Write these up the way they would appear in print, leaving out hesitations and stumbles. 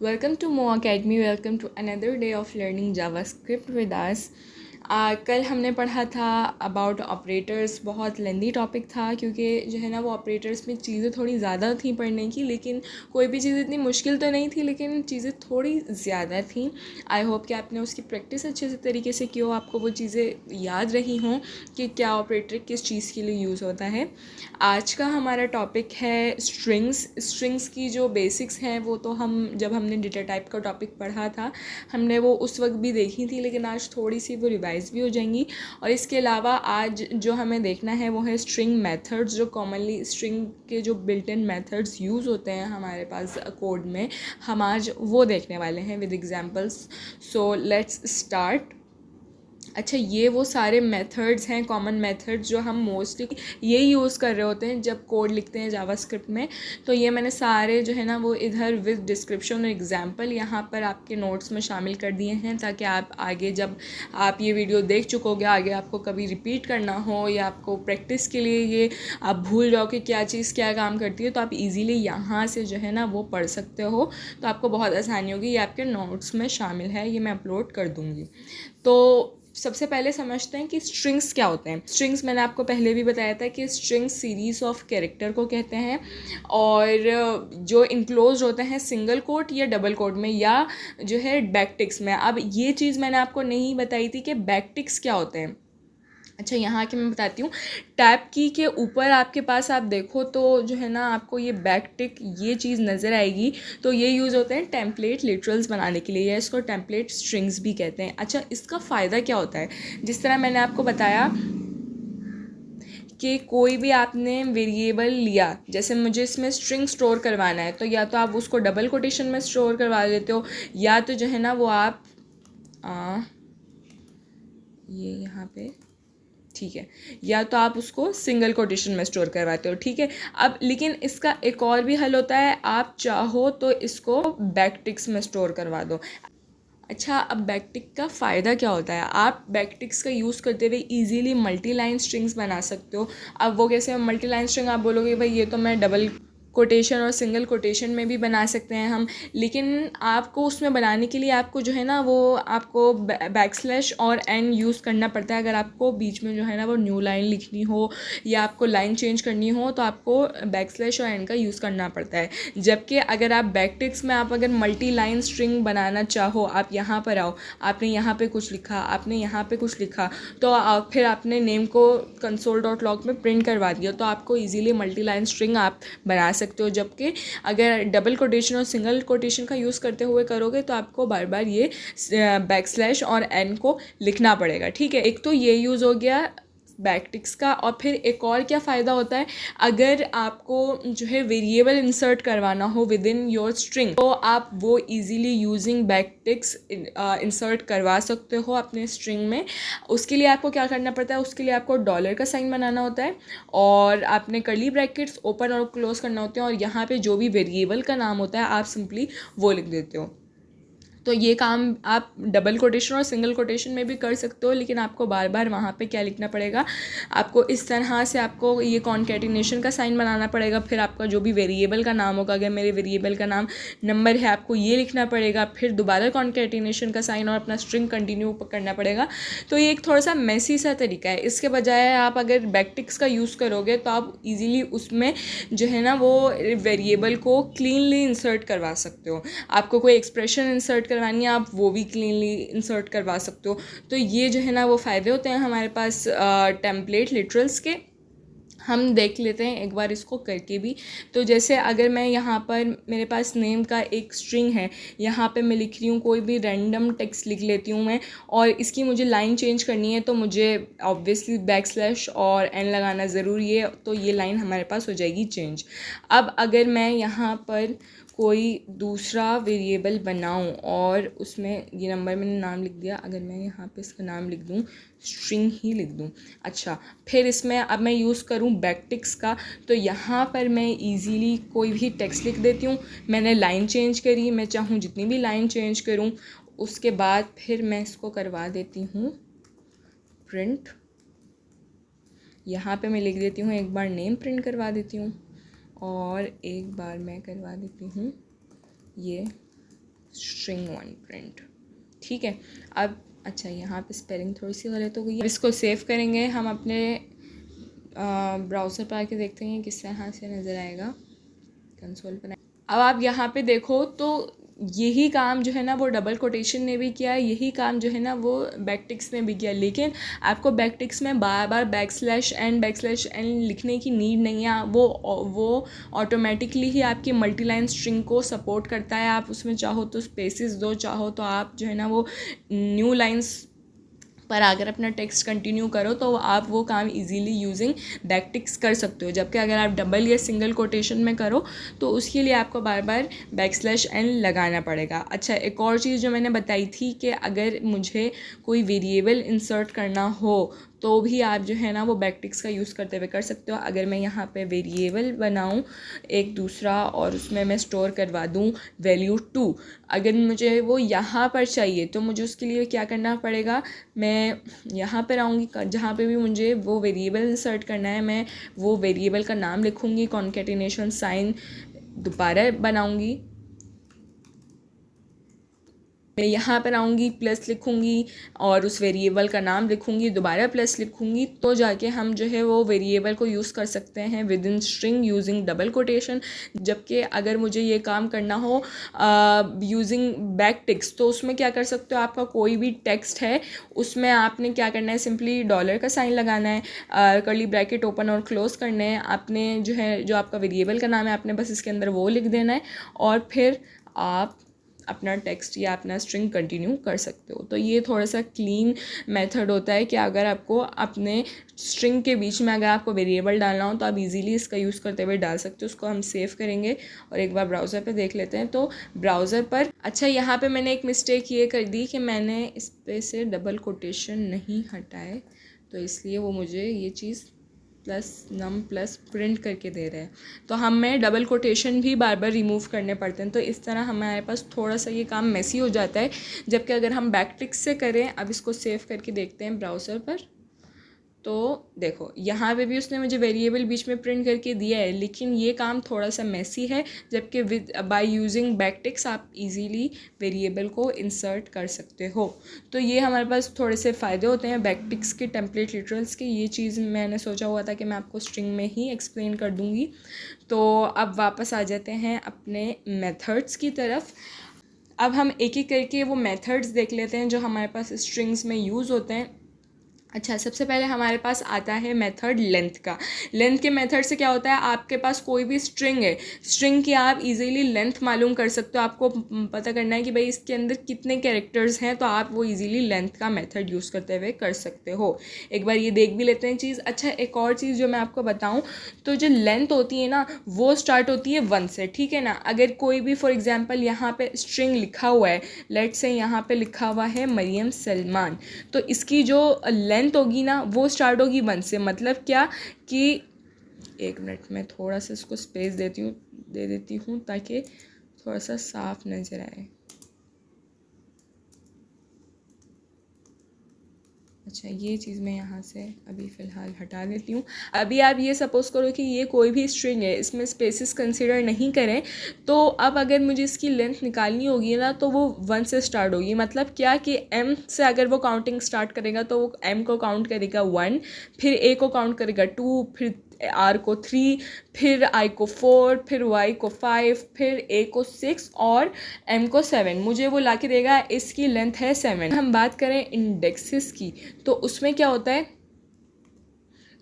Welcome to Mo Academy. Welcome to another day of learning JavaScript with us. कल हमने पढ़ा था about operators. बहुत लेंदी टॉपिक था क्योंकि जो है ना वो ऑपरेटर्स में चीज़ें थोड़ी ज़्यादा थी पढ़ने की, लेकिन कोई भी चीज़ इतनी मुश्किल तो नहीं थी, लेकिन चीज़ें थोड़ी ज़्यादा थी. आई होप कि आपने उसकी प्रैक्टिस अच्छे से तरीके से की हो, आपको वो चीज़ें याद रही हों कि क्या ऑपरेटर किस चीज़ के लिए यूज़ होता है. आज का हमारा टॉपिक है स्ट्रिंग्स की जो बेसिक्स हैं वो तो जब हमने डेटा टाइप का टॉपिक पढ़ा था हमने वो उस वक्त भी देखी थी, लेकिन आज थोड़ी सी वो रिवाइज भी हो जाएंगी. और इसके अलावा आज जो हमें देखना है वो है स्ट्रिंग मेथड्स, जो कॉमनली स्ट्रिंग के जो बिल्ट इन मेथड्स यूज़ होते हैं हमारे पास कोड में, हम आज वो देखने वाले हैं with examples. So let's start. अच्छा, ये वो सारे मेथड्स हैं, कॉमन मेथड्स जो हम मोस्टली ये यूज़ कर रहे होते हैं जब कोड लिखते हैं जावास्क्रिप्ट में. तो ये मैंने सारे जो है ना वो इधर विद डिस्क्रिप्शन और एग्जांपल यहाँ पर आपके नोट्स में शामिल कर दिए हैं, ताकि आप आगे जब आप ये वीडियो देख चुकोगे, आगे आपको कभी रिपीट करना हो या आपको प्रैक्टिस के लिए ये आप भूल जाओ कि क्या चीज़ क्या काम करती है, तो आप इजीली यहाँ से जो है ना वो पढ़ सकते हो. तो आपको बहुत आसानी होगी. ये आपके नोट्स में शामिल है, ये मैं अपलोड कर दूँगी. तो सबसे पहले समझते हैं कि स्ट्रिंग्स क्या होते हैं. स्ट्रिंग्स मैंने आपको पहले भी बताया था कि स्ट्रिंग्स सीरीज़ ऑफ कैरेक्टर को कहते हैं, और जो इनक्लोज होते हैं सिंगल कोट या डबल कोट में, या जो है बैकटिक्स में. अब ये चीज़ मैंने आपको नहीं बताई थी कि बैकटिक्स क्या होते हैं. अच्छा, यहाँ के मैं बताती हूँ. टैब की के ऊपर आपके पास आप देखो तो जो है ना आपको ये बैकटिक ये चीज़ नज़र आएगी. तो ये यूज़ होते हैं टेम्पलेट लिटरल्स बनाने के लिए, या इसको टेम्पलेट स्ट्रिंग्स भी कहते हैं. अच्छा, इसका फ़ायदा क्या होता है? जिस तरह मैंने आपको बताया कि कोई भी आपने वेरिएबल लिया, जैसे मुझे इसमें स्ट्रिंग स्टोर करवाना है, तो या तो आप उसको डबल कोटेशन में स्टोर करवा लेते हो, या तो जो है ना वो आप ये यहाँ पे ठीक है, या तो आप उसको सिंगल कोटेशन में स्टोर करवाते हो. ठीक है. अब लेकिन इसका एक और भी हल होता है, आप चाहो तो इसको बैकटिक्स में स्टोर करवा दो. अच्छा, अब बैकटिक का फ़ायदा क्या होता है? आप बैकटिक्स का यूज़ करते हुए इजीली मल्टी लाइन स्ट्रिंग्स बना सकते हो. अब वो कैसे? मल्टी लाइन स्ट्रिंग आप बोलोगे भाई ये तो मैं डबल कोटेशन और सिंगल कोटेशन में भी बना सकते हैं हम, लेकिन आपको उसमें बनाने के लिए आपको जो है ना वो आपको बैकस्लैश और एन यूज़ करना पड़ता है. अगर आपको बीच में जो है ना वो न्यू लाइन लिखनी हो या आपको लाइन चेंज करनी हो तो आपको बैकस्लैश और एन का यूज़ करना पड़ता है. जबकि अगर आप बैकटिक्स में आप अगर मल्टी लाइन स्ट्रिंग बनाना चाहो, आप यहाँ पर आओ, आपने यहाँ पे कुछ लिखा, आपने यहाँ पे कुछ लिखा, तो फिर आपने नेम को console.log में प्रिंट करवा दिया, तो आपको इजीली मल्टी लाइन स्ट्रिंग आप बना सकते हो. जबकि अगर डबल कोटेशन और सिंगल कोटेशन का यूज़ करते हुए करोगे तो आपको बार बार ये बैकस्लैश और एन को लिखना पड़ेगा. ठीक है. एक तो ये यूज़ हो गया बैकटिक्स का. और फिर एक और क्या फ़ायदा होता है, अगर आपको जो है वेरिएबल इंसर्ट करवाना हो विद इन योर स्ट्रिंग, तो आप वो इजीली यूजिंग बैकटिक्स इंसर्ट करवा सकते हो अपने स्ट्रिंग में. उसके लिए आपको क्या करना पड़ता है? उसके लिए आपको डॉलर का साइन बनाना होता है, और आपने कर्ली ब्रैकेट्स ओपन और क्लोज करना होते हैं, और यहाँ पे जो भी वेरिएबल का नाम होता है आप सिंपली वो लिख देते हो. तो ये काम आप डबल कोटेशन और सिंगल कोटेशन में भी कर सकते हो, लेकिन आपको बार बार वहाँ पे क्या लिखना पड़ेगा? आपको इस तरह से आपको ये कॉन्केटिनेशन का साइन बनाना पड़ेगा. फिर आपका जो भी वेरिएबल का नाम होगा, अगर मेरे वेरिएबल का नाम नंबर है, आपको ये लिखना पड़ेगा, फिर दोबारा कॉन्केटिनेशन का साइन और अपना स्ट्रिंग कंटिन्यू करना पड़ेगा. तो ये एक थोड़ा सा मैसी सा तरीका है. इसके बजाय आप अगर बैकटिक्स का यूज़ करोगे तो आप ईज़िली उसमें जो है ना वो वेरिएबल को क्लीनली इंसर्ट करवा सकते हो. आपको कोई एक्सप्रेशन इंसर्ट करवानी है, आप वो भी क्लीनली इंसर्ट करवा सकते हो. तो ये जो है ना वो फ़ायदे होते हैं हमारे पास टेम्पलेट लिटरल्स के. हम देख लेते हैं एक बार इसको करके भी. तो जैसे अगर मैं यहाँ पर मेरे पास नेम का एक स्ट्रिंग है, यहाँ पे मैं लिख रही हूँ कोई भी रैंडम टेक्स्ट लिख लेती हूँ मैं, और इसकी मुझे लाइन चेंज करनी है, तो मुझे ऑब्वियसली बैकस्लैश और एन लगाना ज़रूरी है. तो ये लाइन हमारे पास हो जाएगी चेंज. अब अगर मैं यहाँ पर कोई दूसरा वेरिएबल बनाऊं और उसमें ये नंबर मैंने नाम लिख दिया, अगर मैं यहाँ पे इसका नाम लिख दूँ, स्ट्रिंग ही लिख दूँ. अच्छा, फिर इसमें अब मैं यूज़ करूँ बैकटिक्स का, तो यहाँ पर मैं इजीली कोई भी टेक्स्ट लिख देती हूँ. मैंने लाइन चेंज करी, मैं चाहूँ जितनी भी लाइन चेंज करूँ, उसके बाद फिर मैं इसको करवा देती हूँ प्रिंट. यहाँ पे मैं लिख देती हूँ एक बार नेम प्रिंट करवा देती हूँ, और एक बार मैं करवा देती हूँ ये string 1 प्रिंट। ठीक है, अब अच्छा यहाँ पे स्पेलिंग थोड़ी सी गलत हो गई है। इसको सेव करेंगे हम अपने ब्राउज़र पर आके देखते हैं किस तरह से नज़र आएगा कंसोल पर। अब आप यहाँ पे देखो तो यही काम जो है ना वो डबल कोटेशन ने भी किया, यही काम जो है ना वो बैकटिक्स ने भी किया, लेकिन आपको बैकटिक्स में बार बार बैकस्लैश एन लिखने की नीड नहीं है। वो ऑटोमेटिकली ही आपकी मल्टी लाइन स्ट्रिंग को सपोर्ट करता है। आप उसमें चाहो तो स्पेसिस दो, चाहो तो आप जो है ना वो न्यू लाइन्स पर अगर अपना टेक्स्ट कंटिन्यू करो तो आप वो काम इजीली यूजिंग बैकटिक्स कर सकते हो। जबकि अगर आप डबल या सिंगल कोटेशन में करो तो उसके लिए आपको बार बार बैकस्लैश एन लगाना पड़ेगा। अच्छा, एक और चीज़ जो मैंने बताई थी कि अगर मुझे कोई वेरिएबल इंसर्ट करना हो तो भी आप जो है ना वो बैकटिक्स का यूज़ करते हुए कर सकते हो। अगर मैं यहाँ पे वेरिएबल बनाऊँ एक दूसरा और उसमें मैं स्टोर करवा दूँ वैल्यू 2, अगर मुझे वो यहाँ पर चाहिए तो मुझे उसके लिए क्या करना पड़ेगा, मैं यहाँ पर आऊँगी, जहाँ पे भी मुझे वो वेरिएबल इंसर्ट करना है मैं वो वेरिएबल का नाम लिखूँगी, कॉन्केटिनेशन साइन दोबारा बनाऊँगी, मैं यहाँ पर आऊँगी, प्लस लिखूँगी और उस वेरिएबल का नाम लिखूँगी, दोबारा प्लस लिखूँगी, तो जाके हम जो है वो वेरिएबल को यूज़ कर सकते हैं with in string using double quotation. जबकि अगर मुझे ये काम करना हो यूजिंग बैकटिक्स तो उसमें क्या कर सकते हो, आपका कोई भी टेक्स्ट है उसमें आपने क्या करना है, सिंपली डॉलर का साइन लगाना है, कर्ली ब्रैकेट ओपन और क्लोज करने हैं, आपने जो है जो आपका वेरिएबल का नाम है आपने बस इसके अंदर वो लिख देना है और फिर आप अपना टेक्स्ट या अपना स्ट्रिंग कंटिन्यू कर सकते हो। तो ये थोड़ा सा क्लीन मेथड होता है कि अगर आपको अपने स्ट्रिंग के बीच में अगर आपको वेरिएबल डालना हो तो आप इजीली इसका यूज़ करते हुए डाल सकते हो। उसको हम सेव करेंगे और एक बार ब्राउज़र पे देख लेते हैं। तो ब्राउज़र पर अच्छा यहाँ पे मैंने एक मिस्टेक ये कर दी कि मैंने इस पे से डबल कोटेशन नहीं हटाए, तो इसलिए वो मुझे ये चीज़ प्लस नम प्लस प्रिंट करके दे रहे हैं। तो हमें डबल कोटेशन भी बार बार रिमूव करने पड़ते हैं, तो इस तरह हमारे पास थोड़ा सा ये काम मेसी हो जाता है। जबकि अगर हम बैकटिक्स से करें, अब इसको सेव करके देखते हैं ब्राउज़र पर, तो देखो यहाँ पे भी उसने मुझे वेरिएबल बीच में प्रिंट करके दिया है, लेकिन ये काम थोड़ा सा मेसी है। जबकि विद बाय यूजिंग बैकटिक्स आप इजीली वेरिएबल को इंसर्ट कर सकते हो। तो ये हमारे पास थोड़े से फ़ायदे होते हैं बैकटिक्स के टेम्पलेट लिटरल्स के। ये चीज़ मैंने सोचा हुआ था कि मैं आपको स्ट्रिंग में ही एक्सप्लेन कर दूँगी। तो अब वापस आ जाते हैं अपने मेथड्स की तरफ। अब हम एक एक करके वो मेथड्स देख लेते हैं जो हमारे पास स्ट्रिंग्स में यूज़ होते हैं। अच्छा, सबसे पहले हमारे पास आता है मेथड लेंथ का। लेंथ के मेथड से क्या होता है, आपके पास कोई भी स्ट्रिंग है, स्ट्रिंग की आप इजीली लेंथ मालूम कर सकते हो। आपको पता करना है कि भाई इसके अंदर कितने कैरेक्टर्स हैं, तो आप वो इजीली लेंथ का मेथड यूज़ करते हुए कर सकते हो। एक बार ये देख भी लेते हैं चीज़। अच्छा, एक और चीज़ जो मैं आपको बताऊँ, तो जो लेंथ होती है ना वो स्टार्ट होती है 1 से, ठीक है ना। अगर कोई भी फॉर एग्जाम्पल यहाँ पर स्ट्रिंग लिखा हुआ है, लेट्स से यहाँ पर लिखा हुआ है मरियम सलमान, तो इसकी जो लेंथ होगी ना वो स्टार्ट होगी 1 से। मतलब क्या कि एक मिनट में थोड़ा सा इसको स्पेस दे देती हूँ ताकि थोड़ा सा साफ नज़र आए। अच्छा, ये चीज़ मैं यहाँ से अभी फ़िलहाल हटा देती हूँ। अभी आप ये सपोज़ करो कि ये कोई भी स्ट्रिंग है, इसमें स्पेसेस कंसीडर नहीं करें, तो अब अगर मुझे इसकी लेंथ निकालनी होगी ना तो वो 1 से स्टार्ट होगी। मतलब क्या कि m से अगर वो काउंटिंग स्टार्ट करेगा तो वो m को काउंट करेगा 1, फिर a को काउंट करेगा 2, फिर r को 3, फिर i को 4, फिर y को 5, फिर a को 6 और m को 7। मुझे वो ला के देगा, इसकी लेंथ है 7। हम बात करें इंडेक्सेस की, तो उसमें क्या होता है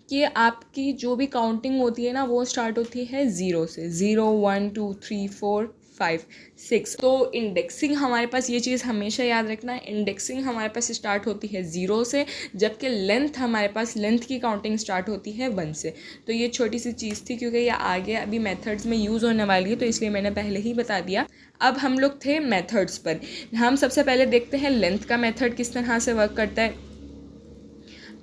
कि आपकी जो भी काउंटिंग होती है ना वो स्टार्ट होती है 0 से। 0 1 2 3 4 5 6। तो इंडेक्सिंग हमारे पास, ये चीज़ हमेशा याद रखना, इंडेक्सिंग हमारे पास स्टार्ट होती है 0 से, जबकि लेंथ हमारे पास, लेंथ की काउंटिंग स्टार्ट होती है 1 से। तो ये छोटी सी चीज़ थी, क्योंकि ये आगे अभी मेथड्स में यूज़ होने वाली है, तो इसलिए मैंने पहले ही बता दिया। अब हम लोग थे मेथड्स पर। हम सबसे पहले देखते हैं लेंथ का मेथड किस तरह से वर्क करता है।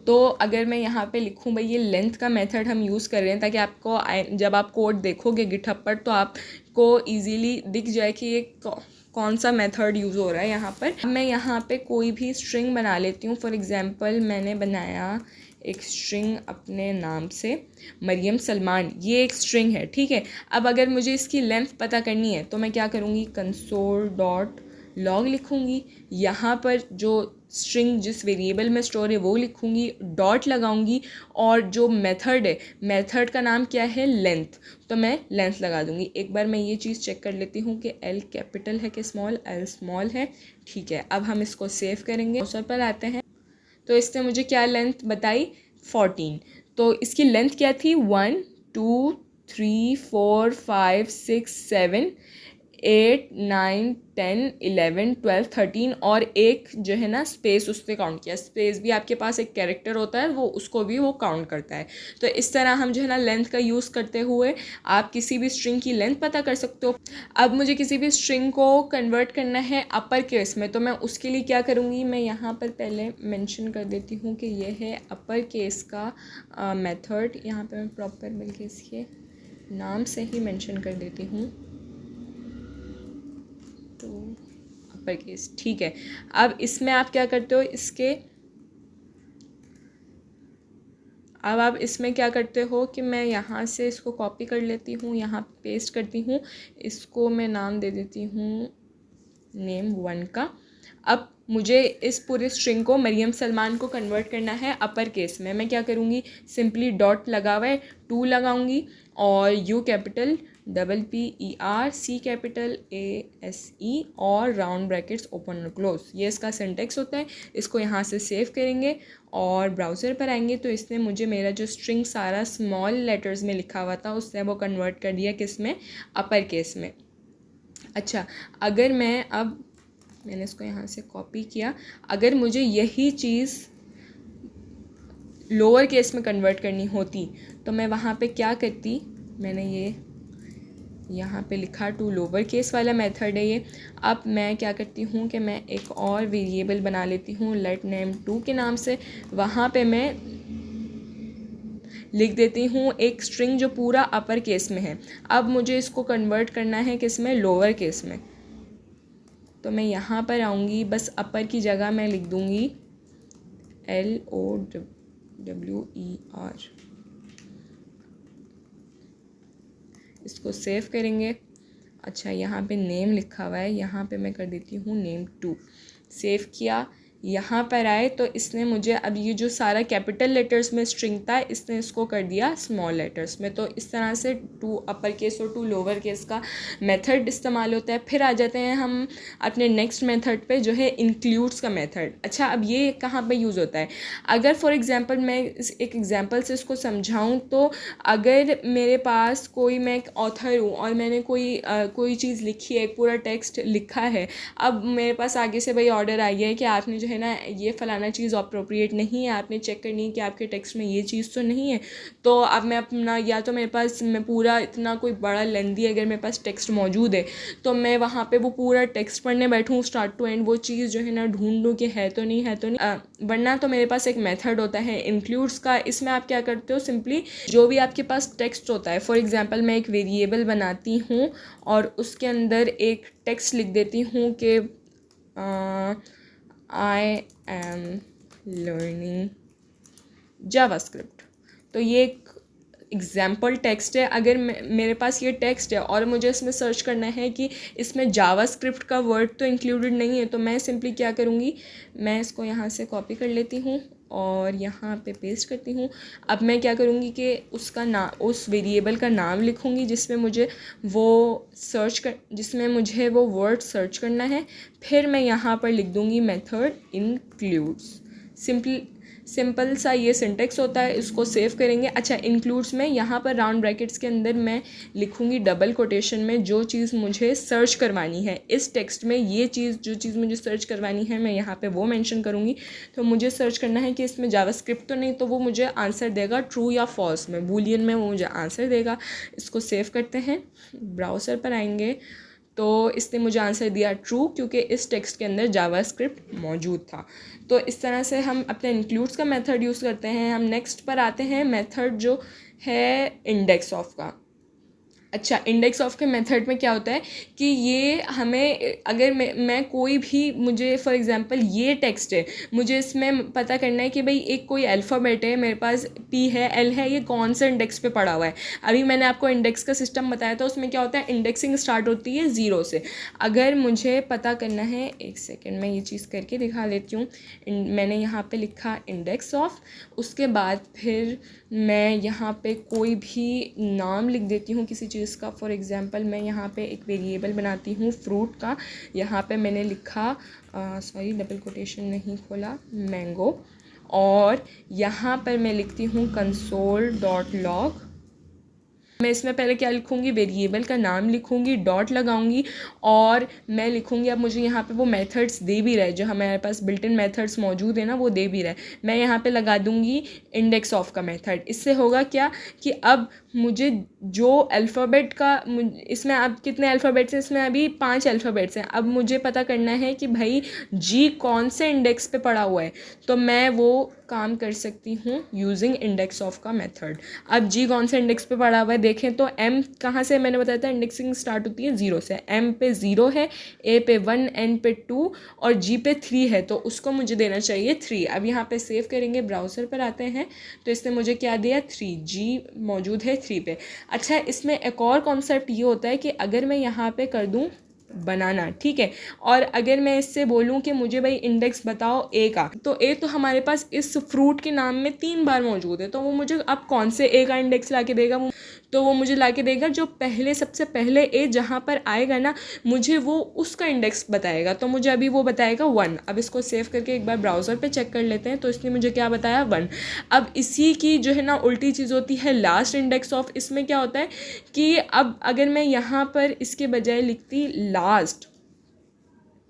तो अगर मैं यहाँ पे लिखूँ भाई ये लेंथ का मेथड हम यूज़ कर रहे हैं, ताकि आपको जब आप कोड देखोगे गिटहब पर तो आपको इजीली दिख जाए कि ये कौन सा मेथड यूज़ हो रहा है यहाँ पर। मैं यहाँ पे कोई भी स्ट्रिंग बना लेती हूँ। फॉर एग्जांपल मैंने बनाया एक स्ट्रिंग अपने नाम से मरियम सलमान, ये एक स्ट्रिंग है, ठीक है। अब अगर मुझे इसकी लेंथ पता करनी है तो मैं क्या करूँगी, कंसोल डॉट लॉग लिखूँगी, यहाँ पर जो स्ट्रिंग जिस वेरिएबल में स्टोर है वो लिखूँगी, डॉट लगाऊँगी, और जो मेथड है, मेथड का नाम क्या है, लेंथ, तो मैं लेंथ लगा दूँगी। एक बार मैं ये चीज़ चेक कर लेती हूँ कि एल कैपिटल है कि स्मॉल, एल स्मॉल है, ठीक है। अब हम इसको सेव करेंगे, ब्राउज़र पर आते हैं, तो इसने मुझे क्या लेंथ बताई, 14। तो इसकी लेंथ क्या थी, 1 2 3 4 5 6 7 8 9 10 11 12 13, और एक जो है ना स्पेस उसने काउंट किया। स्पेस भी आपके पास एक कैरेक्टर होता है, वो उसको भी वो काउंट करता है। तो इस तरह हम जो है ना लेंथ का यूज़ करते हुए आप किसी भी स्ट्रिंग की लेंथ पता कर सकते हो। अब मुझे किसी भी स्ट्रिंग को कन्वर्ट करना है अपर केस में, तो मैं उसके लिए क्या करूँगी, मैं यहाँ पर पहले मेंशन कर देती हूँ कि ये है अपर केस का मेथड। यहाँ पर मैं प्रॉपर मिलके इसके नाम से ही मेंशन कर देती हूँ, तो अपर केस, ठीक है। अब इसमें आप क्या करते हो, अब आप इसमें क्या करते हो कि मैं यहाँ से इसको कॉपी कर लेती हूँ, यहाँ पेस्ट करती हूँ, इसको मैं नाम दे देती हूँ नेम 1 का। अब मुझे इस पूरे स्ट्रिंग को मरियम सलमान को कन्वर्ट करना है अपर केस में। मैं क्या करूँगी, सिंपली डॉट लगा हुआ है 2 लगाऊंगी, और you capital PPER C capital ASE और राउंड ब्रैकेट्स ओपन और क्लोज, ये इसका सिंटेक्स होता है। इसको यहाँ से सेव करेंगे और ब्राउज़र पर आएंगे, तो इसने मुझे मेरा जो स्ट्रिंग सारा स्मॉल लेटर्स में लिखा हुआ था उसने वो कन्वर्ट कर दिया किस में, अपर केस में। अच्छा, अगर मैंने इसको यहाँ से कॉपी किया, अगर मुझे यही चीज़ लोअर केस में कन्वर्ट करनी होती तो मैं वहाँ पे क्या करती, मैंने ये यहाँ पे लिखा 2 लोअर केस वाला मेथड है ये। अब मैं क्या करती हूँ कि मैं एक और वेरिएबल बना लेती हूँ लेट नेम 2 के नाम से, वहाँ पे मैं लिख देती हूँ एक स्ट्रिंग जो पूरा अपर केस में है। अब मुझे इसको कन्वर्ट करना है किस में, लोअर केस में, तो मैं यहाँ पर आऊँगी, बस अपर की जगह मैं लिख दूँगी LOWER। इसको सेव करेंगे। अच्छा, यहाँ पे नेम लिखा हुआ है, यहाँ पे मैं कर देती हूँ नेम 2, सेव किया। यहाँ पर आए तो इसने मुझे अब ये जो सारा कैपिटल लेटर्स में स्ट्रिंग था इसने इसको कर दिया स्मॉल लेटर्स में। तो इस तरह से 2 अपर केस और 2 लोअर केस का मेथड इस्तेमाल होता है। फिर आ जाते हैं हम अपने नेक्स्ट मेथड पे जो है इंक्लूड्स का मेथड। अच्छा, अब ये कहाँ पे यूज़ होता है, अगर फॉर एग्जांपल मैं एक एग्जांपल से इसको समझाऊँ तो अगर मेरे पास मैं एक ऑथर हूँ और मैंने कोई चीज़ लिखी है, एक पूरा टेक्स्ट लिखा है, अब मेरे पास आगे से भाई ऑर्डर आई है कि आपने जो है ना ये फ़लाना चीज़ अप्रोप्रिएट नहीं है, आपने चेक करनी है कि आपके टेक्स्ट में ये चीज़ तो नहीं है। तो अब मैं अपना, या तो मेरे पास मैं पूरा इतना कोई बड़ा लेंदी अगर मेरे पास टेक्स्ट मौजूद है तो मैं वहाँ पे वो पूरा टेक्स्ट पढ़ने बैठूँ स्टार्ट टू एंड, वो चीज़ जो है ना ढूंढ लूँ कि है तो नहीं, वरना तो मेरे पास एक मेथड होता है इंक्लूड्स का। इसमें आप क्या करते हो, सिंपली जो भी आपके पास टेक्स्ट होता है, फॉर एग्जांपल मैं एक वेरिएबल बनाती हूँ और उसके अंदर एक टेक्स्ट लिख देती हूँ कि आई एम लर्निंग जावास्क्रिप्ट। तो ये एक एग्जाम्पल टेक्स्ट है। अगर मेरे पास ये टेक्स्ट है और मुझे इसमें सर्च करना है कि इसमें जावास्क्रिप्ट का वर्ड तो इंक्लूडेड नहीं है, तो मैं सिंपली क्या करूँगी, मैं इसको यहाँ से कॉपी कर लेती हूँ और यहाँ पे पेस्ट करती हूँ। अब मैं क्या करूँगी कि उस वेरिएबल का नाम लिखूँगी जिसमें मुझे वो वर्ड सर्च करना है। फिर मैं यहाँ पर लिख दूँगी मेथड इंक्लूड्स। सिंपल सा ये सिंटेक्स होता है, इसको सेव करेंगे। अच्छा, इंक्लूड्स में यहाँ पर राउंड ब्रैकेट्स के अंदर मैं लिखूँगी डबल कोटेशन में जो चीज़ मुझे सर्च करवानी है इस टेक्स्ट में, जो चीज़ मुझे सर्च करवानी है मैं यहाँ पे वो मेंशन करूँगी। तो मुझे सर्च करना है कि इसमें जावास्क्रिप्ट तो नहीं, तो वो मुझे आंसर देगा ट्रू या फॉल्स में, बूलियन में वो मुझे आंसर देगा। इसको सेव करते हैं, ब्राउज़र पर आएंगे तो इसने मुझे आंसर दिया ट्रू, क्योंकि इस टेक्स्ट के अंदर जावास्क्रिप्ट मौजूद था। तो इस तरह से हम अपने इंक्लूड्स का मेथड यूज़ करते हैं। हम नेक्स्ट पर आते हैं मेथड जो है इंडेक्स ऑफ का। अच्छा, इंडेक्स ऑफ के मेथड में क्या होता है कि ये हमें अगर मैं कोई भी, मुझे फॉर एग्जांपल ये टेक्स्ट है, मुझे इसमें पता करना है कि भाई एक कोई अल्फ़ाबेट है, मेरे पास पी है, एल है, ये कौन सा इंडेक्स पे पड़ा हुआ है। अभी मैंने आपको इंडेक्स का सिस्टम बताया था, उसमें क्या होता है, इंडेक्सिंग स्टार्ट होती है 0 से। अगर मुझे पता करना है, एक सेकेंड मैं ये चीज़ करके दिखा लेती हूँ। मैंने यहाँ पर लिखा इंडेक्स ऑफ, उसके बाद फिर मैं यहाँ पे कोई भी नाम लिख देती हूँ किसी चीज़ का। फॉर एग्ज़ाम्पल मैं यहाँ पे एक वेरिएबल बनाती हूँ फ्रूट का, यहाँ पे मैंने लिखा सॉरी डबल कोटेशन नहीं खोला, मैंगो। और यहाँ पर मैं लिखती हूँ console.log। मैं इसमें पहले क्या लिखूँगी, वेरिएबल का नाम लिखूँगी, डॉट लगाऊँगी और मैं लिखूँगी, अब मुझे यहाँ पे वो मेथड्स दे भी रहे जो हमारे पास बिल्ट इन मेथड्स मौजूद है ना, वो दे भी रहे। मैं यहाँ पे लगा दूँगी इंडेक्स ऑफ का मेथड। इससे होगा क्या कि अब मुझे जो अल्फ़ाबेट का, इसमें अब कितने अल्फ़ाबेट्स हैं, इसमें अभी 5 अल्फ़ाबेट्स हैं। अब मुझे पता करना है कि भाई जी कौन से इंडेक्स पे पड़ा हुआ है, तो मैं वो काम कर सकती हूँ यूजिंग इंडेक्स ऑफ का मेथड। अब जी कौन से इंडेक्स पे पड़ा हुआ है देखें तो एम कहाँ से, मैंने बताया था इंडेक्सिंग स्टार्ट होती है 0 से। एम पे 0 है, ए पे 1, एन पे 2 और जी पे 3 है, तो उसको मुझे देना चाहिए 3। अब यहाँ पे सेव करेंगे, ब्राउज़र पर आते हैं तो इसने मुझे क्या दिया, 3। जी मौजूद है 3 पे। अच्छा, इसमें एक और कॉन्सेप्ट ये होता है कि अगर मैं यहाँ पे कर दूँ बनाना, ठीक है, और अगर मैं इससे बोलूँ कि मुझे भाई इंडेक्स बताओ ए का, तो ए तो हमारे पास इस फ्रूट के नाम में 3 बार मौजूद है, तो वो मुझे अब कौन से ए का इंडेक्स ला के देगा, तो वो मुझे ला के देगा जो पहले, सबसे पहले ए जहाँ पर आएगा ना, मुझे वो उसका इंडेक्स बताएगा। तो मुझे अभी वो बताएगा 1। अब इसको सेव करके एक बार ब्राउज़र पे चेक कर लेते हैं, तो इसने मुझे क्या बताया, 1। अब इसी की जो है ना उल्टी चीज़ होती है लास्ट इंडेक्स ऑफ। इसमें क्या होता है कि अब अगर मैं यहाँ पर इसके बजाय लिखती लास्ट,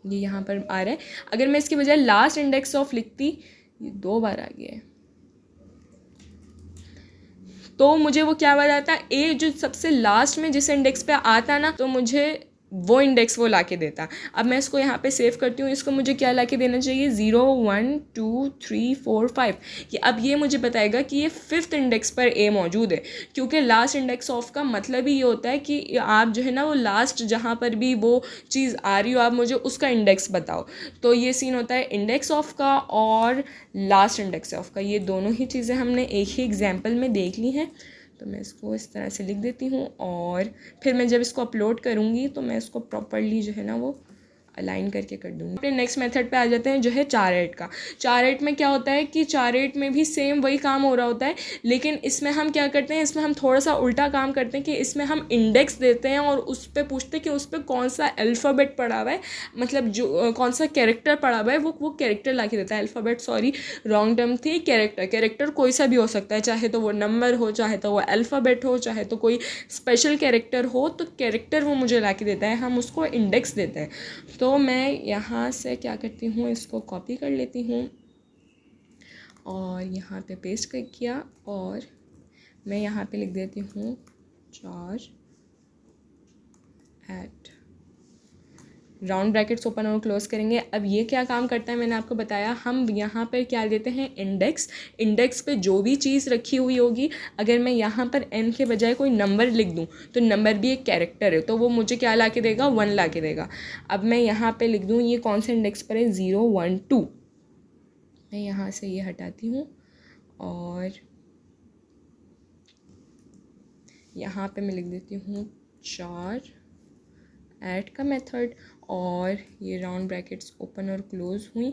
ये यहाँ पर आ रहा है, अगर मैं इसके बजाय लास्ट इंडेक्स ऑफ लिखती, ये 2 बार आ गया है, तो मुझे वो क्या बताता, ए जो सबसे लास्ट में जिस इंडेक्स पे आता ना, तो मुझे वो इंडेक्स वो ला के देता। अब मैं इसको यहाँ पे सेव करती हूँ, इसको मुझे क्या ला के देना चाहिए, 0 1 2 3 4 5। ये अब ये मुझे बताएगा कि ये 5th इंडेक्स पर ए मौजूद है, क्योंकि लास्ट इंडेक्स ऑफ का मतलब ही ये होता है कि आप जो है ना वो लास्ट जहाँ पर भी वो चीज़ आ रही हो, आप मुझे उसका इंडेक्स बताओ। तो ये सीन होता है इंडेक्स ऑफ का और लास्ट इंडेक्स ऑफ का। ये दोनों ही चीज़ें हमने एक ही एग्जाम्पल में देख ली हैं, तो मैं इसको इस तरह से लिख देती हूँ और फिर मैं जब इसको अपलोड करूँगी तो मैं इसको प्रॉपर्ली जो है ना वो अलाइन करके कर दूँगी। अपने नेक्स्ट मेथड पे आ जाते हैं जो है 4 का। 4 में क्या होता है कि 4 में भी सेम वही काम हो रहा होता है, लेकिन इसमें हम क्या करते हैं, इसमें हम थोड़ा सा उल्टा काम करते हैं कि इसमें हम इंडेक्स देते हैं और उस पर पूछते हैं कि उस पर कौन सा अल्फ़ाबेट पड़ा हुआ है, मतलब जो कौन सा कैरेक्टर पड़ा हुआ है, वो कैरेक्टर ला के देता है। अल्फ़ाबेट सॉरी रॉन्ग टर्म थी, कैरेक्टर कोई सा भी हो सकता है, चाहे तो वो नंबर हो, चाहे तो वो अल्फ़ाबेट हो, चाहे तो कोई स्पेशल कैरेक्टर हो, तो कैरेक्टर वो मुझे ला के देता है, हम उसको इंडेक्स देते हैं। तो मैं यहाँ से क्या करती हूँ, इसको कॉपी कर लेती हूँ और यहाँ पे पेस्ट कर किया और मैं यहाँ पे लिख देती हूँ 4 एट राउंड ब्रैकेट्स ओपन और क्लोज करेंगे। अब ये क्या काम करता है मैंने आपको बताया, हम यहाँ पर क्या देते हैं, इंडेक्स पे जो भी चीज़ रखी हुई होगी, अगर मैं यहाँ पर n के बजाय कोई नंबर लिख दूँ तो नंबर भी एक कैरेक्टर है, तो वो मुझे क्या ला के देगा, 1 ला के देगा। अब मैं यहाँ पे लिख दूँ ये कौन से इंडेक्स पर है, 0 1 2। मैं यहाँ से ये हटाती हूँ और यहाँ पे मैं लिख देती हूँ 4 ऐड का मेथड और ये राउंड ब्रैकेट्स ओपन और क्लोज हुई,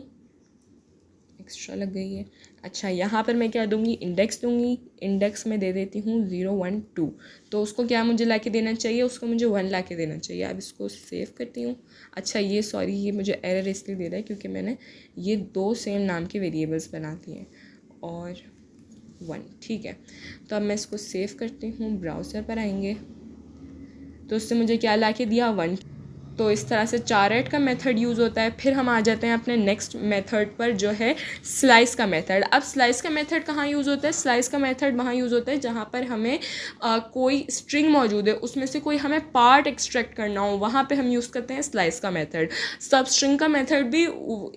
एक्स्ट्रा लग गई है। अच्छा, यहाँ पर मैं क्या दूँगी, इंडेक्स दूँगी, इंडेक्स में दे देती हूँ 0 1 2। तो उसको क्या मुझे ला के देना चाहिए, उसको मुझे 1 ला के देना चाहिए। अब इसको सेव करती हूँ। अच्छा ये सॉरी, ये मुझे एरर इसलिए दे रहा है क्योंकि मैंने ये 2 सेम नाम के वेरिएबल्स बना दिए हैं और 1, ठीक है। तो अब मैं इसको सेव करती हूँ, ब्राउज़र पर आएंगे तो उससे मुझे क्या ला के दिया, 1। तो इस तरह से 4 का मेथड यूज़ होता है। फिर हम आ जाते हैं अपने नेक्स्ट मेथड पर जो है स्लाइस का मेथड। अब स्लाइस का मेथड कहाँ यूज़ होता है, स्लाइस का मेथड वहाँ यूज़ होता है जहाँ पर हमें कोई स्ट्रिंग मौजूद है, उसमें से कोई हमें पार्ट एक्सट्रैक्ट करना हो, वहाँ पे हम यूज़ करते हैं स्लाइस का मेथड। सब स्ट्रिंग का मेथड भी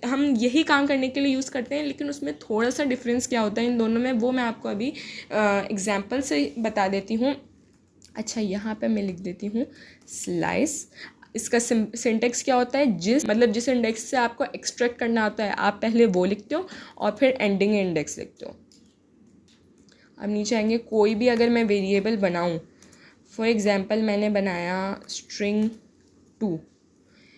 हम यही काम करने के लिए यूज़ करते हैं, लेकिन उसमें थोड़ा सा डिफरेंस क्या होता है इन दोनों में, वो मैं आपको अभी एग्जाम्पल से बता देती हूँ। अच्छा, यहाँ पे मैं लिख देती हूँ स्लाइस। इसका सिंटेक्स क्या होता है, जिस इंडेक्स से आपको एक्सट्रैक्ट करना होता है आप पहले वो लिखते हो और फिर एंडिंग इंडेक्स लिखते हो। अब नीचे आएंगे, कोई भी अगर मैं वेरिएबल बनाऊँ, फॉर एग्ज़ाम्पल मैंने बनाया स्ट्रिंग 2,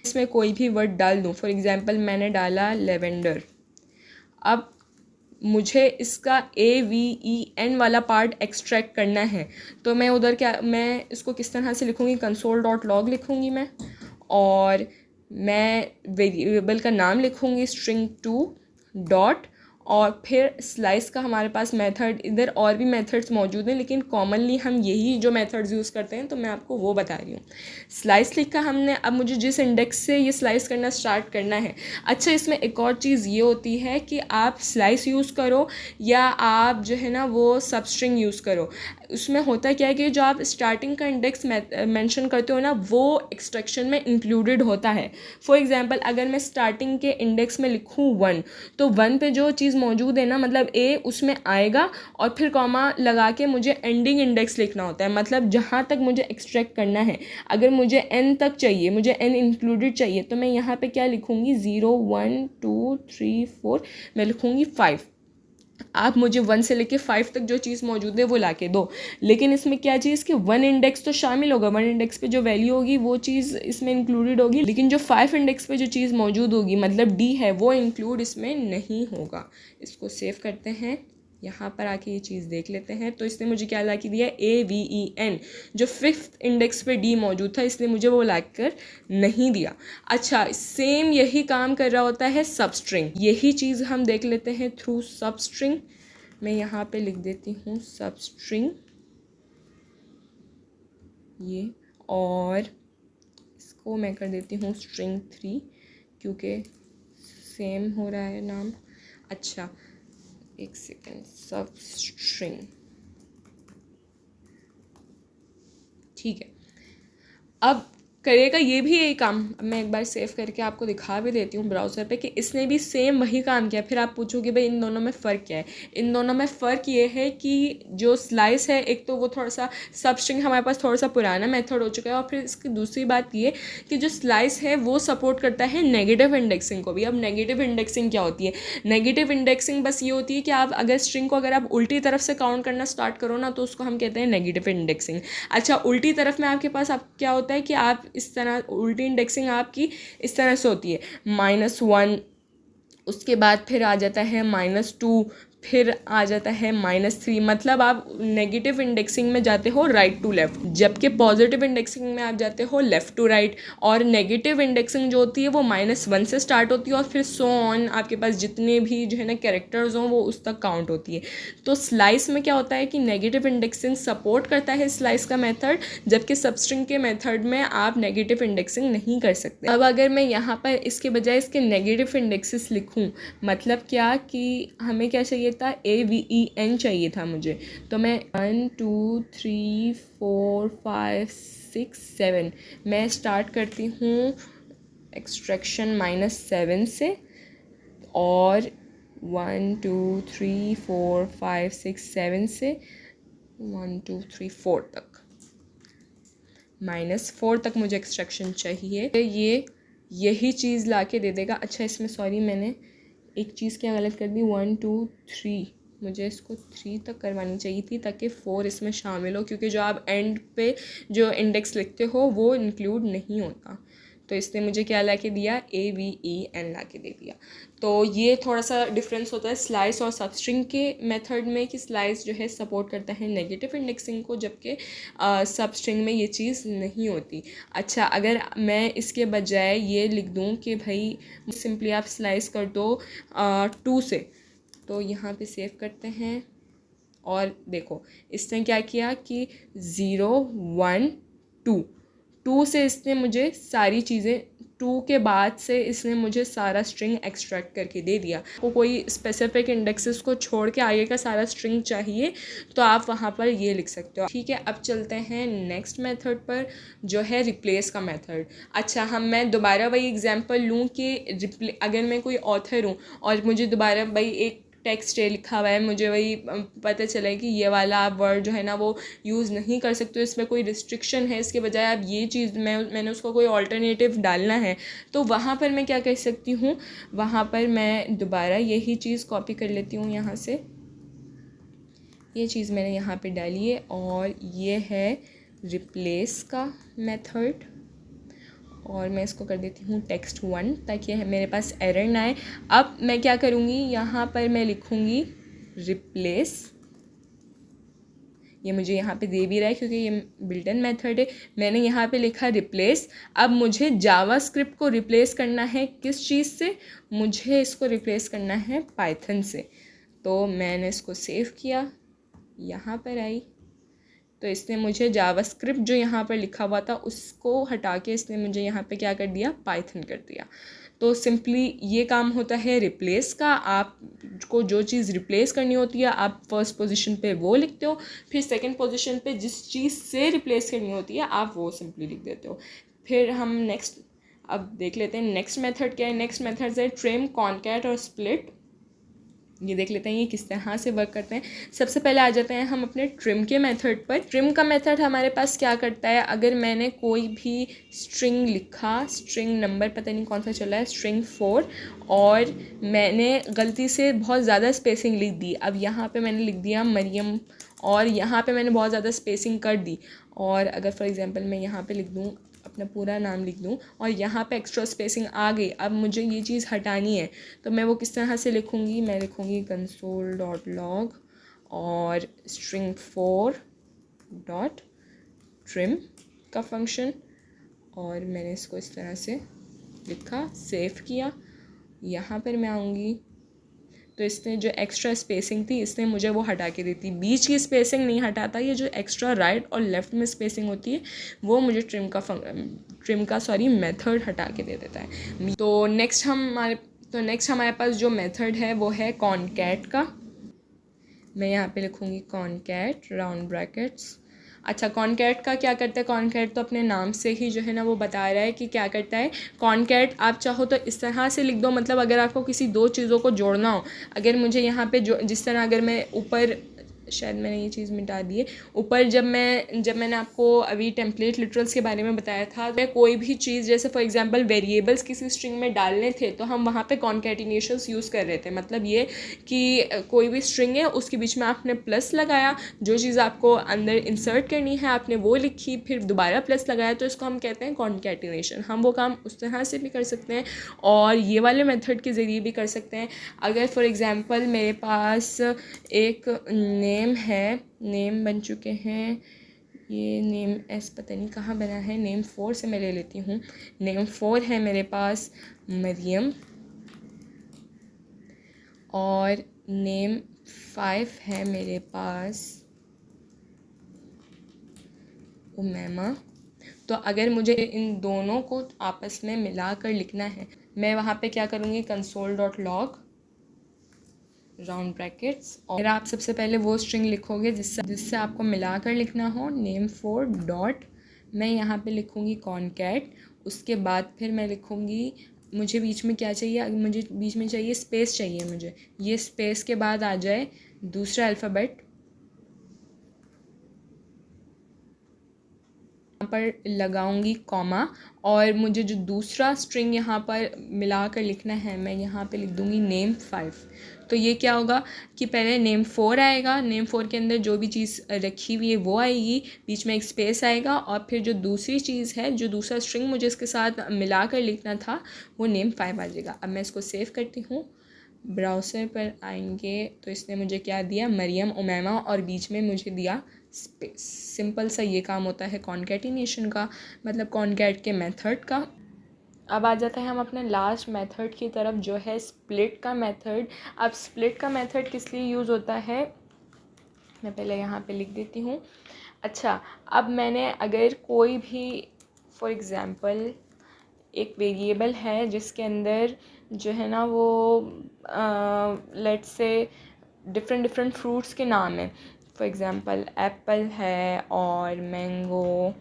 इसमें कोई भी वर्ड डाल दूँ, फॉर एग्ज़ाम्पल मैंने डाला लेवेंडर। अब मुझे इसका AVEN वाला पार्ट एक्सट्रैक्ट करना है, तो मैं इसको किस तरह से लिखूँगी, console.log लिखूँगी मैं, और मैं वेरिएबल का नाम लिखूँगी string2 डॉट, और फिर स्लाइस का हमारे पास मेथड, इधर और भी मेथड्स मौजूद हैं लेकिन कॉमनली हम यही जो मेथड्स यूज़ करते हैं, तो मैं आपको वो बता रही हूँ। स्लाइस लिखा हमने, अब मुझे जिस इंडेक्स से ये स्लाइस करना स्टार्ट करना है। अच्छा, इसमें एक और चीज़ ये होती है कि आप स्लाइस यूज़ करो या आप जो है ना वो सब स्ट्रिंग यूज़ करो, उसमें होता क्या है कि जो आप स्टार्टिंग का इंडेक्स मेंशन करते हो ना, वो एक्सट्रैक्शन में इंक्लूडेड होता है। फॉर एग्जांपल अगर मैं स्टार्टिंग के इंडेक्स में लिखूँ 1, तो 1 पे जो चीज़ मौजूद है ना, मतलब ए उसमें आएगा और फिर कॉमा लगा के मुझे एंडिंग इंडेक्स लिखना होता है, मतलब जहाँ तक मुझे एक्सट्रैक्ट करना है। अगर मुझे एन तक चाहिए, मुझे एन इंक्लूडेड चाहिए, तो मैं यहाँ पे क्या लिखूँगी, 0 1 2 3 4, मैं लिखूँगी 5। आप मुझे 1 से लेके 5 तक जो चीज़ मौजूद है वो ला के दो, लेकिन इसमें क्या चीज़ कि 1 इंडेक्स तो शामिल होगा, 1 इंडेक्स पे जो वैल्यू होगी वो चीज़ इसमें इंक्लूडेड होगी, लेकिन जो 5 इंडेक्स पे जो चीज़ मौजूद होगी, मतलब डी है, वो इंक्लूड इसमें नहीं होगा। इसको सेव करते हैं, यहाँ पर आके ये चीज़ देख लेते हैं। तो इसने मुझे क्या ला के दिया, AVEN, जो 5th इंडेक्स पे डी मौजूद था, इसलिए मुझे वो ला कर नहीं दिया। अच्छा, सेम यही काम कर रहा होता है सब स्ट्रिंग, यही चीज़ हम देख लेते हैं थ्रू सब स्ट्रिंग। मैं यहाँ पे लिख देती हूँ सब स्ट्रिंग ये, और इसको मैं कर देती हूँ स्ट्रिंग 3 क्योंकि सेम हो रहा है नाम। अच्छा, एक सेकेंड, सब स्ट्रिंग, ठीक है। अब करेगा ये भी यही काम। अब मैं एक बार सेव करके आपको दिखा भी देती हूँ ब्राउज़र पे कि इसने भी सेम वही काम किया। फिर आप पूछोगे भाई इन दोनों में फ़र्क क्या है। इन दोनों में फ़र्क ये है कि जो स्लाइस है, एक तो वो थोड़ा सा सब स्ट्रिंग हमारे पास थोड़ा सा पुराना मेथड हो चुका है, और फिर इसकी दूसरी बात ये कि जो स्लाइस है वो सपोर्ट करता है नेगेटिव इंडेक्सिंग को भी। अब नेगेटिव इंडेक्सिंग क्या होती है, नेगेटिव इंडेक्सिंग बस ये होती है कि आप अगर स्ट्रिंग को अगर आप उल्टी तरफ से काउंट करना स्टार्ट करो ना, तो उसको हम कहते हैं नेगेटिव इंडेक्सिंग। अच्छा, उल्टी तरफ में आपके पास आप क्या होता है कि आप इस तरह उल्टी इंडेक्सिंग आपकी इस तरह से होती है, -1, उसके बाद फिर आ जाता है -2, फिर आ जाता है -3, मतलब आप नेगेटिव इंडेक्सिंग में जाते हो राइट टू लेफ़्ट, जबकि पॉजिटिव इंडेक्सिंग में आप जाते हो लेफ़्ट टू राइट। और नेगेटिव इंडेक्सिंग जो होती है वो -1 से स्टार्ट होती है और फिर सो ऑन, आपके पास जितने भी जो है ना कैरेक्टर्स हों वो उस तक काउंट होती है। तो स्लाइस में क्या होता है कि नेगेटिव इंडेक्सिंग सपोर्ट करता है स्लाइस का मेथड, जबकि सबस्ट्रिंग के मेथड में आप नेगेटिव इंडेक्सिंग नहीं कर सकते। अब अगर मैं यहाँ पर इसके बजाय इसके नेगेटिव इंडेक्सेस लिखूँ, मतलब क्या कि हमें क्या चाहिए था, AVEN चाहिए था मुझे, तो मैं 1 2 3 4 5 6 7 मैं स्टार्ट करती हूँ एक्सट्रैक्शन -7 से, और 1 2 3 4 5 6 7 से 1 2 3 4 तक, -4 तक मुझे एक्सट्रैक्शन चाहिए। ये यही चीज़ ला के दे देगा। अच्छा, इसमें सॉरी मैंने एक चीज़ क्या गलत कर दी, 1 2 3, मुझे इसको 3 तक करवानी चाहिए थी ताकि 4 इसमें शामिल हो, क्योंकि जो आप एंड पे जो इंडेक्स लिखते हो वो इंक्लूड नहीं होता। तो इसने मुझे क्या ला के दिया, AVEN ला के दे दिया। तो ये थोड़ा सा डिफरेंस होता है स्लाइस और सबस्ट्रिंग के मेथड में, कि स्लाइस जो है सपोर्ट करता है नेगेटिव इंडेक्सिंग को, जबकि सबस्ट्रिंग में ये चीज़ नहीं होती। अच्छा, अगर मैं इसके बजाय ये लिख दूँ कि भाई सिंपली आप स्लाइस कर दो 2 से, तो यहाँ पे सेव करते हैं, और देखो इसने क्या किया कि 0 1 2 से इसने मुझे सारी चीज़ें, 2 के बाद से इसने मुझे सारा स्ट्रिंग एक्सट्रैक्ट करके दे दिया। आपको कोई स्पेसिफिक इंडेक्सेस को छोड़ के आगे का सारा स्ट्रिंग चाहिए तो आप वहाँ पर ये लिख सकते हो। ठीक है, अब चलते हैं नेक्स्ट मेथड पर, जो है रिप्लेस का मेथड। अच्छा, मैं दोबारा वही एग्जांपल लूँ कि अगर मैं कोई ऑथर हूँ और मुझे दोबारा भाई एक टेक्स्ट है लिखा हुआ है, मुझे वही पता चला है कि ये वाला आप वर्ड जो है ना वो यूज़ नहीं कर सकते हो, इसमें कोई रिस्ट्रिक्शन है, इसके बजाय आप ये चीज़ मैंने उसको कोई ऑल्टरनेटिव डालना है, तो वहाँ पर मैं क्या कर सकती हूँ, वहाँ पर मैं दोबारा यही चीज़ कॉपी कर लेती हूँ यहाँ से। ये चीज़ मैंने यहाँ पे डाली है और ये है रिप्लेस का मेथड, और मैं इसको कर देती हूँ text1 ताकि मेरे पास एरर ना आए। अब मैं क्या करूँगी, यहाँ पर मैं लिखूँगी रिप्लेस, ये मुझे यहाँ पे दे भी रहा है क्योंकि ये बिल्ट इन मेथड है। मैंने यहाँ पे लिखा रिप्लेस। अब मुझे जावास्क्रिप्ट को रिप्लेस करना है किस चीज़ से, मुझे इसको रिप्लेस करना है पाइथन से। तो मैंने इसको सेव किया, यहाँ पर आई, तो इसने मुझे जावास्क्रिप्ट जो यहाँ पर लिखा हुआ था उसको हटा के इसने मुझे यहाँ पे क्या कर दिया, पाइथन कर दिया। तो सिंपली ये काम होता है रिप्लेस का। आपको जो चीज़ रिप्लेस करनी होती है आप फर्स्ट पोजीशन पे वो लिखते हो, फिर सेकंड पोजीशन पे जिस चीज़ से रिप्लेस करनी होती है आप वो सिंपली लिख देते हो। फिर हम नेक्स्ट अब देख लेते हैं नेक्स्ट मेथड क्या है। नेक्स्ट मेथड है ट्रिम, कॉनकैट और स्प्लिट। ये देख लेते हैं ये किस तरह से वर्क करते हैं। सबसे पहले आ जाते हैं हम अपने ट्रिम के मेथड पर। ट्रिम का मेथड हमारे पास क्या करता है, अगर मैंने कोई भी स्ट्रिंग लिखा, स्ट्रिंग नंबर पता नहीं कौन सा चला है, स्ट्रिंग 4, और मैंने गलती से बहुत ज़्यादा स्पेसिंग लिख दी। अब यहाँ पे मैंने लिख दिया मरियम, और यहाँ पे मैंने बहुत ज़्यादा स्पेसिंग कर दी, और अगर फॉर एग्जांपल मैं यहाँ पे लिख दूँ, अपना पूरा नाम लिख दूँ और यहाँ पे एक्स्ट्रा स्पेसिंग आ गई, अब मुझे ये चीज़ हटानी है, तो मैं वो किस तरह से लिखूँगी, मैं लिखूँगी console.log और string4.trim का फंक्शन, और मैंने इसको इस तरह से लिखा, सेव किया। यहाँ पर मैं आऊँगी तो इसने जो एक्स्ट्रा स्पेसिंग थी इसने मुझे वो हटा के दी थी। बीच की स्पेसिंग नहीं हटाता, ये जो एक्स्ट्रा राइट और लेफ़्ट में स्पेसिंग होती है वो मुझे ट्रिम का मेथड हटा के दे देता है। तो नेक्स्ट हमारे पास जो मेथड है वो है कॉनकैट का। मैं यहाँ पे लिखूँगी कॉनकैट राउंड ब्रैकेट्स। अच्छा, कॉनकैट का क्या करता है, कॉनकैट तो अपने नाम से ही जो है ना वो बता रहा है कि क्या करता है। कॉनकैट आप चाहो तो इस तरह से लिख दो, मतलब अगर आपको किसी दो चीज़ों को जोड़ना हो, अगर मुझे यहाँ पे जो जिस तरह अगर मैं ऊपर, शायद मैंने ये चीज़ मिटा दी है, ऊपर जब मैंने आपको अभी टेम्पलेट लिटरल्स के बारे में बताया था, मैं कोई भी चीज़ जैसे फॉर एग्जांपल वेरिएबल्स किसी स्ट्रिंग में डालने थे तो हम वहाँ पे कॉन्कैटिनेशंस यूज़ कर रहे थे। मतलब ये कि कोई भी स्ट्रिंग है उसके बीच में आपने प्लस लगाया, जो चीज़ आपको अंदर इंसर्ट करनी है आपने वो लिखी, फिर दोबारा प्लस लगाया, तो इसको हम कहते हैं कॉन्कैटिनेशन। हम वो काम उस तरह से भी कर सकते हैं और ये वाले मेथड के ज़रिए भी कर सकते हैं। अगर फॉर एग्ज़ाम्पल मेरे पास एक नेम है, नेम बन चुके हैं, ये नेम एस पता नहीं कहाँ बना है, नेम 4 से मैं ले लेती हूँ। नेम 4 है मेरे पास मरियम, और नेम 5 है मेरे पास उमैमा। तो अगर मुझे इन दोनों को आपस में मिला कर लिखना है, मैं वहाँ पे क्या करूँगी, console.log राउंड ब्रैकेट्स, और आप सबसे पहले वो स्ट्रिंग लिखोगे जिससे आपको मिलाकर लिखना हो, नेम 4 डॉट, मैं यहाँ पे लिखूँगी कॉनकैट। उसके बाद फिर मैं लिखूँगी, मुझे बीच में क्या चाहिए, मुझे बीच में चाहिए स्पेस चाहिए, मुझे ये स्पेस के बाद आ जाए दूसरा अल्फ़ाबेट, पर लगाऊंगी कॉमा, और मुझे जो दूसरा स्ट्रिंग यहाँ पर मिला कर लिखना है मैं यहाँ पे लिख दूँगी नेम 5। तो ये क्या होगा कि पहले नेम 4 आएगा, नेम 4 के अंदर जो भी चीज़ रखी हुई है वो आएगी, बीच में एक स्पेस आएगा, और फिर जो दूसरी चीज़ है, जो दूसरा स्ट्रिंग मुझे इसके साथ मिला कर लिखना था वो नेम 5 आ जाएगा। अब मैं इसको सेव करती हूँ, ब्राउज़र पर आएंगे तो इसने मुझे क्या दिया, मरियम उमैमा, और बीच में मुझे दिया स्पेस। सिंपल सा ये काम होता है कॉन्कैटिनेशन का, मतलब कॉनकैट के मेथड का। अब आ जाता है हम अपने लास्ट मेथड की तरफ जो है स्प्लिट का मेथड। अब स्प्लिट का मेथड किस लिए यूज़ होता है, मैं पहले यहाँ पे लिख देती हूँ। अच्छा, अब मैंने अगर कोई भी फॉर एग्ज़ाम्पल एक वेरिएबल है जिसके अंदर जो है ना वो लेट्स से डिफरेंट फ्रूट्स के नाम हैं, फॉर एग्ज़ाम्पल एप्पल है और मैंगो,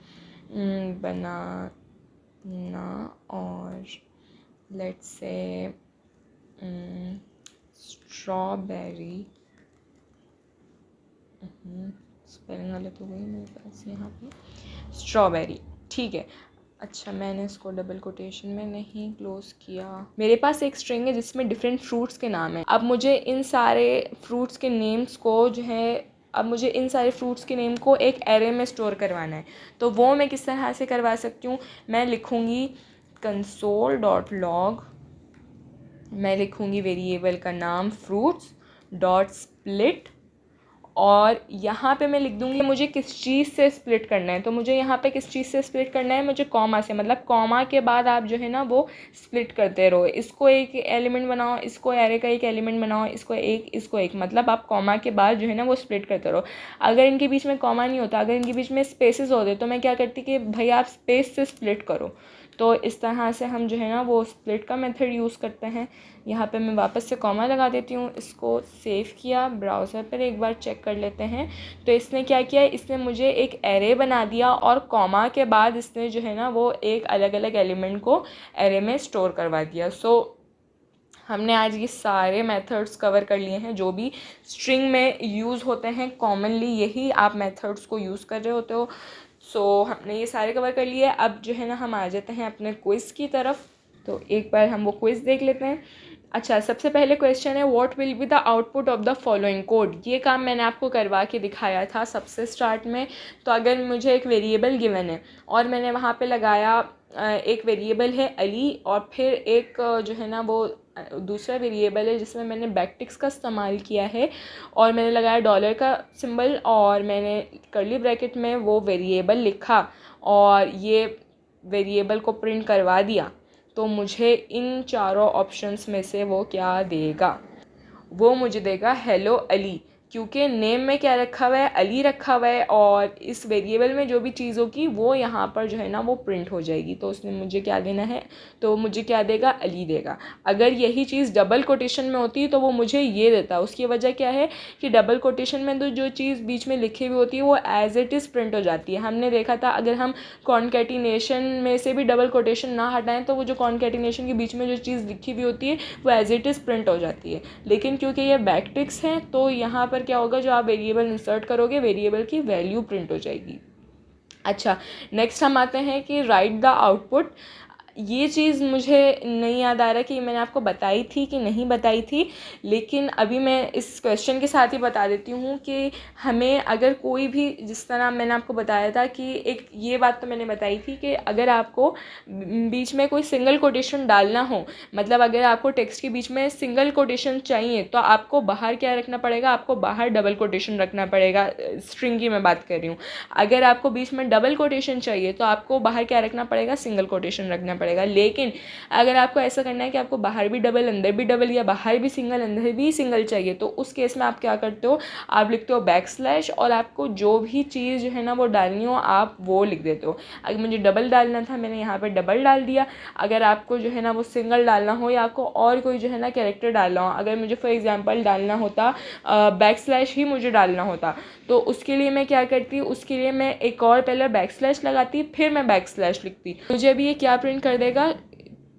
बनाना, और लेट्स से स्ट्रॉबेरी, स्पेलिंग गलत हो गई मेरे पास यहाँ पे, स्ट्रॉबेरी, ठीक है। अच्छा, मैंने इसको डबल कोटेशन में नहीं क्लोज किया। मेरे पास एक स्ट्रिंग है जिसमें डिफरेंट फ्रूट्स के नाम हैं। अब मुझे इन सारे फ्रूट्स के नेम्स को जो है, अब मुझे इन सारे फ्रूट्स के नेम को एक एरे में स्टोर करवाना है। तो वो मैं किस तरह से करवा सकती हूँ, मैं लिखूँगी console.log, मैं लिखूँगी वेरिएबल का नाम फ्रूट्स डॉट स्प्लिट, और यहाँ पे मैं लिख दूँगी मुझे किस चीज़ से स्प्लिट करना है। तो मुझे यहाँ पे किस चीज़ से स्प्लिट करना है, मुझे कॉमा से, मतलब कॉमा के बाद आप जो है ना वो स्प्लिट करते रहो, इसको एक एलिमेंट बनाओ, इसको एरे का एक एलिमेंट बनाओ, इसको एक, मतलब आप कॉमा के बाद जो है ना वो स्प्लिट करते रहो। अगर इनके बीच में कॉमा नहीं होता, अगर इनके बीच में स्पेसेस होते तो मैं क्या करती कि भाई आप स्पेस से स्प्लिट करो। तो इस तरह से हम जो है ना वो स्प्लिट का मेथड यूज़ करते हैं। यहाँ पे मैं वापस से कॉमा लगा देती हूँ, इसको सेव किया, ब्राउज़र पर एक बार चेक कर लेते हैं। तो इसने क्या किया, इसने मुझे एक एरे बना दिया और कॉमा के बाद इसने जो है ना वो एक अलग अलग एलिमेंट को एरे में स्टोर करवा दिया। सो हमने आज ये सारे मेथड्स कवर कर लिए हैं जो भी स्ट्रिंग में यूज़ होते हैं, कॉमनली यही आप मेथड्स को यूज़ कर रहे होते हो। सो हमने ये सारे कवर कर लिए। अब जो है ना हम आ जाते हैं अपने क्विज़ की तरफ। तो एक बार हम वो क्विज़ देख लेते हैं। अच्छा, सबसे पहले क्वेश्चन है what will be the output of the following code. ये काम मैंने आपको करवा के दिखाया था सबसे स्टार्ट में। तो अगर मुझे एक वेरिएबल गिवन है और मैंने वहाँ पे लगाया एक वेरिएबल है अली, और फिर एक जो है ना वो दूसरा वेरिएबल है जिसमें मैंने बैकटिक्स का इस्तेमाल किया है, और मैंने लगाया डॉलर का सिंबल, और मैंने कर्ली ब्रैकेट में वो वेरिएबल लिखा और ये वेरिएबल को प्रिंट करवा दिया, तो मुझे इन चारों ऑप्शंस में से वो क्या देगा, वो मुझे देगा हेलो अली, क्योंकि नेम में क्या रखा हुआ है, अली रखा हुआ है, और इस वेरिएबल में जो भी चीज़ होगी वो यहाँ पर जो है ना वो प्रिंट हो जाएगी। तो उसने मुझे क्या देना है, तो मुझे क्या देगा, अली देगा। अगर यही चीज़ डबल कोटेशन में होती तो वो मुझे ये देता। उसकी वजह क्या है कि डबल कोटेशन में तो जो चीज़ बीच में लिखी हुई होती है वो एज इट इज़ प्रिंट हो जाती है। हमने देखा था अगर हम कॉन्कैटिनेशन में से भी डबल कोटेशन ना हटाएं तो वो जो कॉन्कैटिनेशन के बीच में जो चीज़ लिखी हुई होती है वो एज इट इज़ प्रिंट हो जाती है। लेकिन क्योंकि ये बैकटिक्स है तो यहाँ पर क्या होगा, जो आप वेरिएबल इंसर्ट करोगे वेरिएबल की वैल्यू प्रिंट हो जाएगी। अच्छा, नेक्स्ट हम आते हैं कि राइट द आउटपुट। ये चीज़ मुझे नहीं याद आ रहा कि मैंने आपको बताई थी कि नहीं बताई थी, लेकिन अभी मैं इस क्वेश्चन के साथ ही बता देती हूँ कि हमें अगर कोई भी, जिस तरह मैंने आपको बताया था कि एक ये बात तो मैंने बताई थी कि अगर आपको बीच में कोई सिंगल कोटेशन डालना हो, मतलब अगर आपको टेक्स्ट के बीच में सिंगल कोटेशन चाहिए तो आपको बाहर क्या रखना पड़ेगा, आपको बाहर डबल कोटेशन रखना पड़ेगा। स्ट्रिंग की मैं बात कर रही हूँ। अगर आपको बीच में डबल कोटेशन चाहिए तो आपको बाहर क्या रखना पड़ेगा, सिंगल कोटेशन रखना पड़ेगा। लेकिन अगर आपको ऐसा करना है कि आपको बाहर भी डबल अंदर भी डबल, या बाहर भी सिंगल अंदर भी सिंगल चाहिए, तो उस केस में आप क्या करते हो, आप लिखते हो बैकस्लैश, और आपको जो भी चीज़ जो है ना वो डालनी हो आप वो लिख देते हो। अगर मुझे डबल डालना था मैंने यहाँ पर डबल डाल दिया। अगर आपको जो है ना वो सिंगल डालना हो या आपको और कोई जो है ना कैरेक्टर डालना हो, अगर मुझे फॉर एग्जांपल डालना होता बैकस्लैश ही मुझे डालना होता, तो उसके लिए मैं क्या करती, उसके लिए मैं एक और पहले बैकस्लैश लगाती फिर मैं बैकस्लैश लिखती। मुझे अभी ये क्या प्रिंट कर देगा,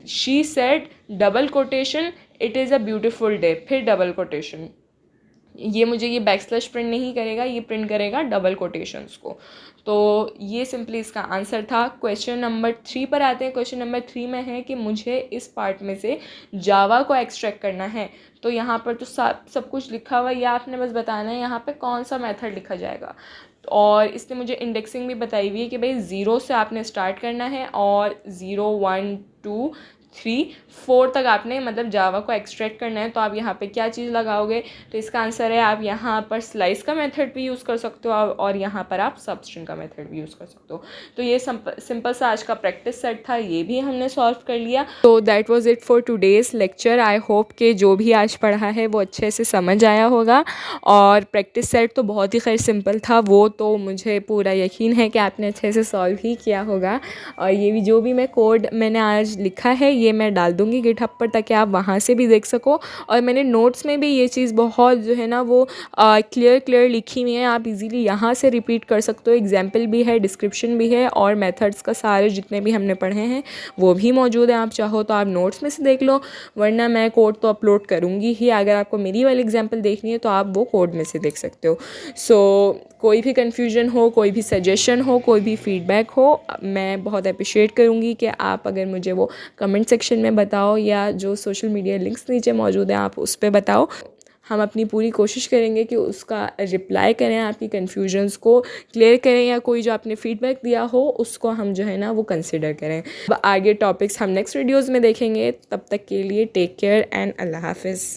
she said double quotation it is a beautiful day, फिर डबल कोटेशन। ये मुझे ये बैकस्लैश प्रिंट नहीं करेगा, ये प्रिंट करेगा डबल कोटेशंस को। तो ये सिंपली इसका आंसर था। क्वेश्चन नंबर 3 पर आते हैं। क्वेश्चन नंबर 3 में है कि मुझे इस पार्ट में से जावा को एक्सट्रैक्ट करना है। तो यहाँ पर तो सब कुछ लिखा हुआ है, या आपने बस बताना है यहाँ पे कौन सा मेथड लिखा जाएगा। और इसने मुझे इंडेक्सिंग भी बताई हुई है कि भाई 0 से आपने स्टार्ट करना है और 0 1 2 3 4 तक आपने मतलब जावा को एक्सट्रैक्ट करना है। तो आप यहाँ पे क्या चीज़ लगाओगे, तो इसका आंसर है आप यहाँ पर स्लाइस का मेथड भी यूज़ कर सकते हो और यहाँ पर आप सबस्ट्रिंग का मेथड भी यूज़ कर सकते हो। तो ये सिंपल सा आज का प्रैक्टिस सेट था, ये भी हमने सॉल्व कर लिया। तो that was it for today's lecture. I hope कि जो भी आज पढ़ा है वो अच्छे से समझ आया होगा। और प्रैक्टिस सेट तो बहुत ही खैर सिंपल था, वो तो मुझे पूरा यकीन है कि आपने अच्छे से सॉल्व ही किया होगा। और ये भी जो भी मैं कोड मैंने आज लिखा है ये मैं डाल दूँगी गिटहब पर, ताकि आप वहाँ से भी देख सको। और मैंने नोट्स में भी ये चीज़ बहुत जो है ना वो क्लियर लिखी हुई है, आप इजीली यहाँ से रिपीट कर सकते हो। एग्जाम्पल भी है, डिस्क्रिप्शन भी है, और मेथड्स का सारे जितने भी हमने पढ़े हैं वो भी मौजूद है। आप चाहो तो आप नोट्स में से देख लो, वरना मैं कोड तो अपलोड करूँगी ही। अगर आपको मेरी वाली एग्जाम्पल देखनी है तो आप वो कोड में से देख सकते हो। सो कोई भी कन्फ्यूजन हो, कोई भी सजेशन हो, कोई भी फीडबैक हो, मैं बहुत अप्रिशिएट करूँगी कि आप अगर मुझे वो कमेंट सेक्शन में बताओ, या जो सोशल मीडिया लिंक्स नीचे मौजूद हैं आप उस पर बताओ। हम अपनी पूरी कोशिश करेंगे कि उसका रिप्लाई करें, आपकी कन्फ्यूजन्स को क्लियर करें, या कोई जो आपने फीडबैक दिया हो उसको हम जो है ना वो कंसिडर करें। अब आगे टॉपिक्स हम नेक्स्ट वीडियोज़ में देखेंगे। तब तक के लिए टेक केयर एंड अल्लाह हाफिज़।